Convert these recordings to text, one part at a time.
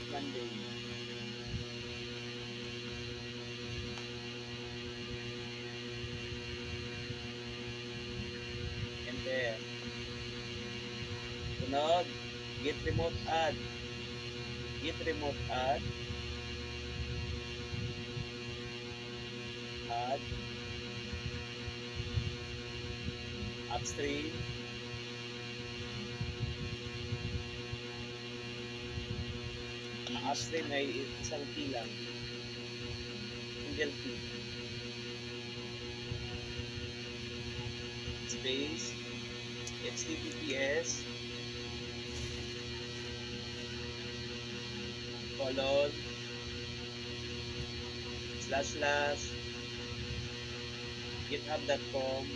update Monday. Enter. Sunod, get remote add. Get remote add. Add. Upstream. Upstream ay isang key lang. Single key. Space. HTTPS. Colon. / github.com /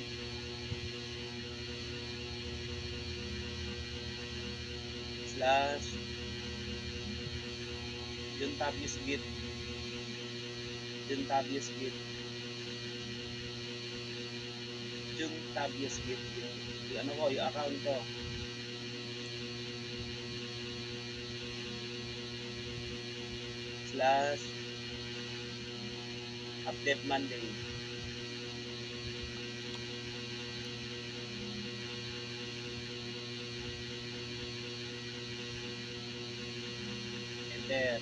Juntabius Git yung ano ko, yung account ko. / update Monday. Enter.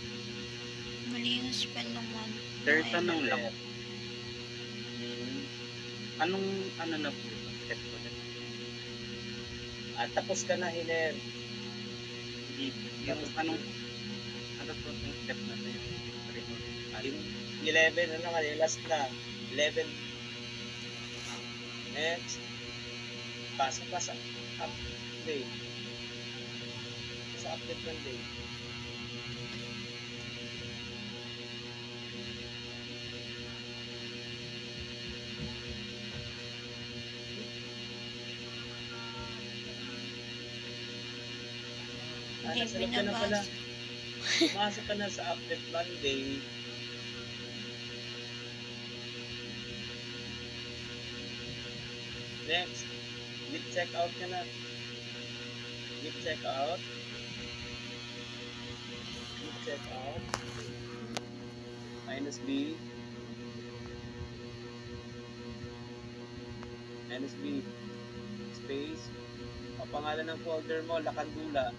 Mali yung spell naman. Sir, tanong lang. Anong ano na po step ko na? Tapos ka na, Hiner. Yung anong ano po yung step na na yung Yung 11, ano nga, yung last na. 11. Next. Pasa. Update. Sa update Monday. Nasalap ka na pala. Pumasok ka na sa update Monday. Next, git checkout ka na. Git checkout. -b. Space. Ang pangalan ng folder mo, Lakandula.